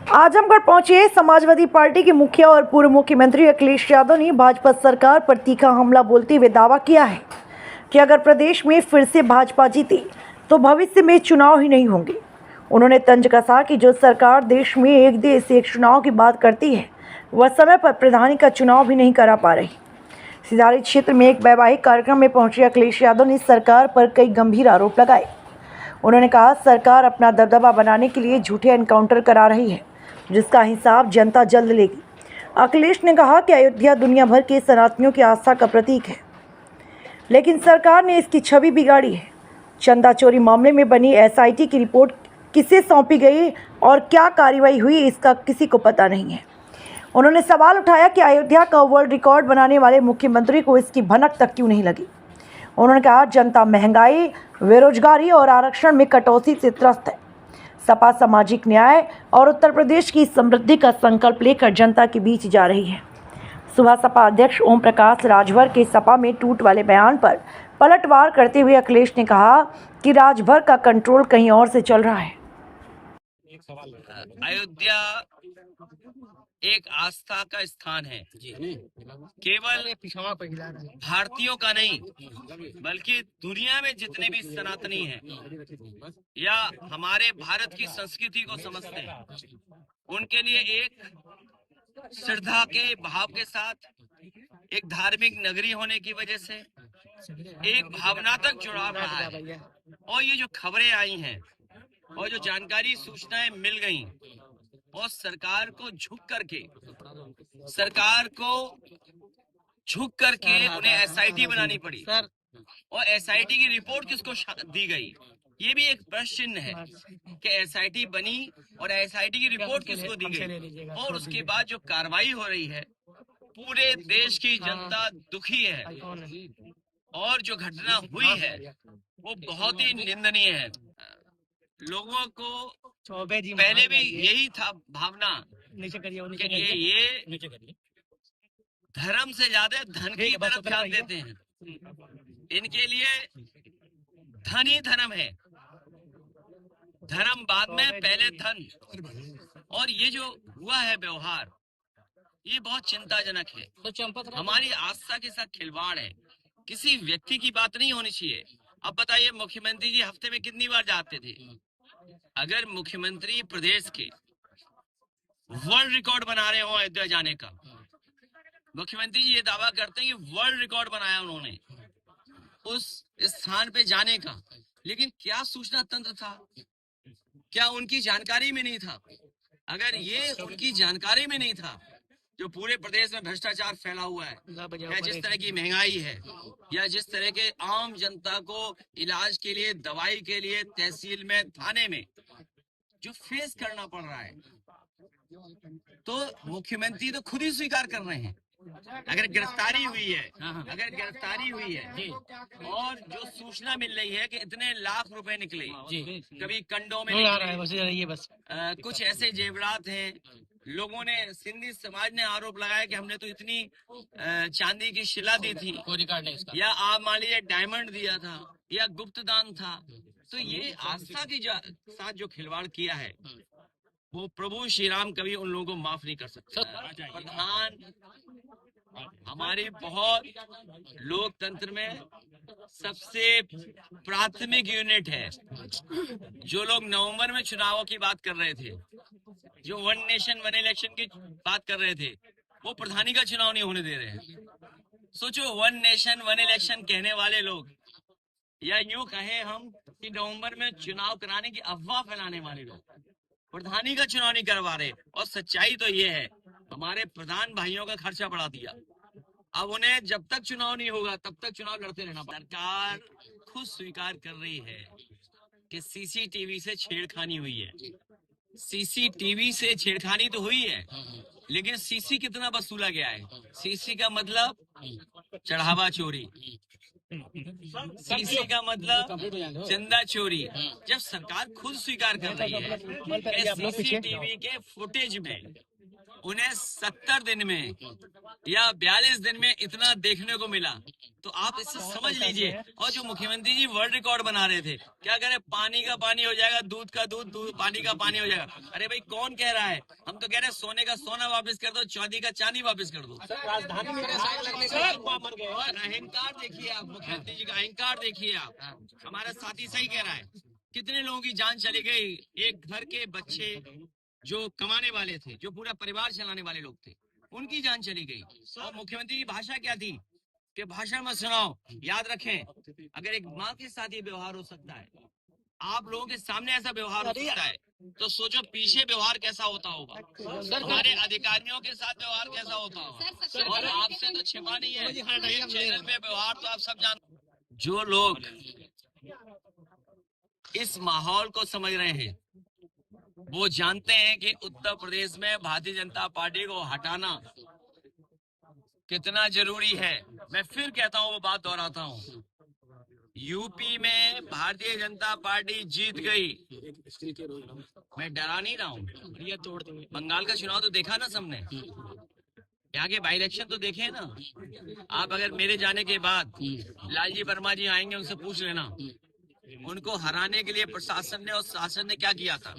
आजमगढ़ पहुंचे समाजवादी पार्टी के मुखिया और पूर्व मुख्यमंत्री अखिलेश यादव ने भाजपा सरकार पर तीखा हमला बोलते हुए दावा किया है कि अगर प्रदेश में फिर से भाजपा जीती तो भविष्य में चुनाव ही नहीं होंगे। उन्होंने तंज कसा कि जो सरकार देश में एक देश एक चुनाव की बात करती है वह समय पर प्रधानी का चुनाव भी नहीं करा पा रही। सिधारी क्षेत्र में एक वैवाहिक कार्यक्रम में पहुंचे अखिलेश यादव ने सरकार पर कई गंभीर आरोप लगाए। उन्होंने कहा सरकार अपना दबदबा बनाने के लिए झूठे एनकाउंटर करा रही है जिसका हिसाब जनता जल्द लेगी। अखिलेश ने कहा कि अयोध्या दुनिया भर के सनातनियों की आस्था का प्रतीक है, लेकिन सरकार ने इसकी छवि बिगाड़ी है। चंदा चोरी मामले में बनी एसआईटी की रिपोर्ट किसे सौंपी गई और क्या कार्रवाई हुई इसका किसी को पता नहीं है। उन्होंने सवाल उठाया कि अयोध्या का वर्ल्ड रिकॉर्ड बनाने वाले मुख्यमंत्री को इसकी भनक तक क्यों नहीं लगी। उन्होंने कहा जनता महंगाई, बेरोजगारी और आरक्षण में कटौती से त्रस्त है। सपा सामाजिक न्याय और उत्तर प्रदेश की समृद्धि का संकल्प लेकर जनता के बीच जा रही है। सुबह सपा अध्यक्ष ओम प्रकाश राजभर के सपा में टूट वाले बयान पर पलटवार करते हुए अखिलेश ने कहा कि राजभर का कंट्रोल कहीं और से चल रहा है। अयोध्या एक आस्था का स्थान है, केवल भारतीयों का नहीं बल्कि दुनिया में जितने भी सनातनी हैं या हमारे भारत की संस्कृति को समझते हैं उनके लिए एक श्रद्धा के भाव के साथ, एक धार्मिक नगरी होने की वजह से एक भावनात्मक जुड़ाव रहा है। और ये जो खबरें आई हैं और जो जानकारी सूचनाएं मिल गई और सरकार को झुक करके उन्हें एसआईटी बनानी पड़ी और एसआईटी की रिपोर्ट किसको दी गई, ये भी एक प्रश्न चिन्ह है कि एसआईटी बनी और एसआईटी की रिपोर्ट किसको दी गई। और उसके बाद जो कार्रवाई हो रही है, पूरे देश की जनता दुखी है और जो घटना हुई है वो बहुत ही निंदनीय है। लोगों को पहले भी यही था भावना कि ये धर्म से ज्यादा धन की तरफ ध्यान देते हैं, इनके लिए धन ही धर्म है, धर्म बाद में, पहले धन। और ये जो हुआ है व्यवहार, ये बहुत चिंताजनक है। हमारी आस्था के साथ खिलवाड़ है, किसी व्यक्ति की बात नहीं होनी चाहिए। अब बताइए मुख्यमंत्री जी हफ्ते में कितनी बार जाते थे? अगर मुख्यमंत्री प्रदेश के वर्ल्ड रिकॉर्ड बना रहे हो अयोध्या जाने का, मुख्यमंत्री जी ये दावा करते हैं कि वर्ल्ड रिकॉर्ड बनाया उन्होंने उस स्थान पे जाने का, लेकिन क्या सूचना तंत्र था? क्या उनकी जानकारी में नहीं था? अगर ये उनकी जानकारी में नहीं था, जो पूरे प्रदेश में भ्रष्टाचार फैला हुआ है या जिस तरह की महंगाई है या जिस तरह के आम जनता को इलाज के लिए, दवाई के लिए तहसील में, थाने में जो फेस करना पड़ रहा है, तो मुख्यमंत्री तो खुद ही स्वीकार कर रहे हैं। अगर गिरफ्तारी हुई है और जो सूचना मिल रही है कि इतने लाख रुपए निकले, कभी कंडों में कुछ ऐसे जेवरात हैं। लोगों ने, सिंधी समाज ने आरोप लगाया कि हमने तो इतनी चांदी की शिला दी थी या आप मान लीजिए डायमंड दिया था या गुप्त दान था। तो ये आस्था के साथ जो खिलवाड़ किया है वो प्रभु श्री राम कभी उन लोगों को माफ नहीं कर सकते। प्रधान हमारी बहुत लोकतंत्र में सबसे प्राथमिक यूनिट है। जो लोग नवंबर में चुनावों की बात कर रहे थे, जो वन नेशन वन इलेक्शन की बात कर रहे थे, वो प्रधानी का चुनाव नहीं होने दे रहे हैं। सोचो, वन नेशन वन इलेक्शन कहने वाले लोग, या यूं कहे हम कि नवंबर में चुनाव कराने की अफवाह फैलाने वाले लोग प्रधानी का चुनाव नहीं करवा रहे। और सच्चाई तो ये है, हमारे प्रधान भाइयों का खर्चा बढ़ा दिया। अब उन्हें जब तक चुनाव नहीं होगा तब तक चुनाव लड़ते रहना पड़ेगा। सरकार खुद स्वीकार कर रही है कि सीसीटीवी से छेड़खानी हुई है। सीसीटीवी से छेड़खानी तो हुई है, लेकिन सीसी कितना वसूला गया है? सीसी का मतलब चढ़ावा चोरी, सीसी का मतलब चंदा चोरी। जब सरकार खुद स्वीकार कर रही है कि सीसीटीवी के फुटेज में उन्हें 70 दिन में या 42 दिन में इतना देखने को मिला। तो आप इससे समझ लीजिए। और जो मुख्यमंत्री जी वर्ल्ड रिकॉर्ड बना रहे थे, क्या कह रहे, पानी का पानी हो जाएगा, दूध का दूध, पानी का पानी हो जाएगा। अरे भाई कौन कह रहा है? हम तो कह रहे हैं सोने का सोना वापस कर दो, चांदी का चांदी वापस कर दो। राजधानी में आग लगने से मर गए। और अहंकार देखिए आप, मुख्यमंत्री जी का अहंकार देखिए आप। हमारा साथी सही कह रहा है, कितने लोगों की जान चली गई। एक घर के बच्चे जो कमाने वाले थे, जो पूरा परिवार चलाने वाले लोग थे, उनकी जान चली गई। और मुख्यमंत्री की भाषा क्या थी कि भाषण मत सुनाओ। याद रखें, अगर एक माँ के साथ ये व्यवहार हो सकता है, आप लोगों के सामने ऐसा व्यवहार हो सकता है, तो सोचो पीछे व्यवहार कैसा होता होगा, हमारे अधिकारियों के साथ व्यवहार कैसा होता होगा। और आपसे तो छिपा नहीं है, एक चैनल पे व्यवहार तो आप सब जानते। जो लोग इस माहौल को समझ रहे हैं, वो जानते हैं कि उत्तर प्रदेश में भारतीय जनता पार्टी को हटाना कितना जरूरी है। मैं फिर कहता हूँ, वो बात दोहराता हूँ, यूपी में भारतीय जनता पार्टी जीत गई। मैं डरा नहीं रहा हूँ। ये तोड़ देंगे। बंगाल का चुनाव तो देखा ना सबने, यहाँ के बाई इलेक्शन तो देखे ना आप। अगर मेरे जाने के बाद लालजी वर्मा जी आएंगे, उनसे पूछ लेना उनको हराने के लिए प्रशासन ने और शासन ने क्या किया था।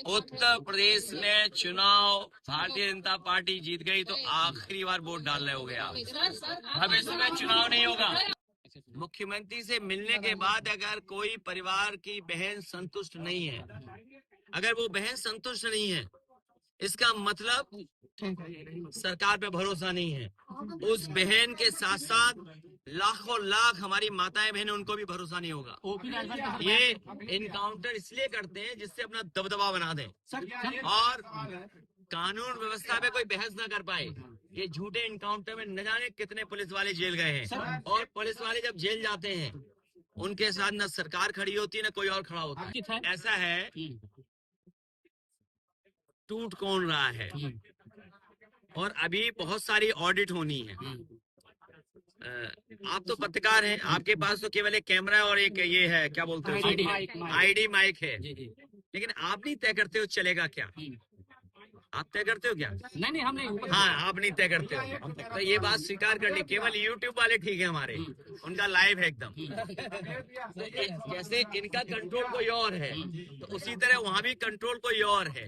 उत्तर प्रदेश में चुनाव भारतीय जनता पार्टी जीत गई तो आखिरी बार वोट डालने हो गया, भविष्य में चुनाव नहीं होगा। मुख्यमंत्री से मिलने के बाद अगर कोई परिवार की बहन संतुष्ट नहीं है, अगर वो बहन संतुष्ट नहीं है, इसका मतलब सरकार पे भरोसा नहीं है। उस बहन के साथ साथ लाखों लाख हमारी माताएं बहनें, उनको भी भरोसा नहीं होगा। ये इनकाउंटर इसलिए करते हैं जिससे अपना दबदबा बना दें और कानून व्यवस्था पे कोई बहस ना कर पाए। ये झूठे इनकाउंटर में न जाने कितने पुलिस वाले जेल गए हैं। और पुलिस वाले जब जेल जाते हैं, उनके साथ न सरकार खड़ी होती है, न कोई और खड़ा होता है। ऐसा है, टूट कौन रहा है। और अभी बहुत सारी ऑडिट होनी है। आप तो पत्रकार हैं, आपके पास तो केवल एक कैमरा और एक ये है, क्या बोलते हैं, आईडी माइक है। लेकिन आप नहीं तय करते हो चलेगा क्या? आप तय करते हो क्या? नहीं हम नहीं। हाँ, आप नहीं तय करते हो, तो ये बात स्वीकार कर ली। केवल यूट्यूब वाले ठीक है हमारे, उनका लाइव है एकदम। जैसे इनका कंट्रोल कोई और है, तो उसी तरह वहाँ भी कंट्रोल कोई और है।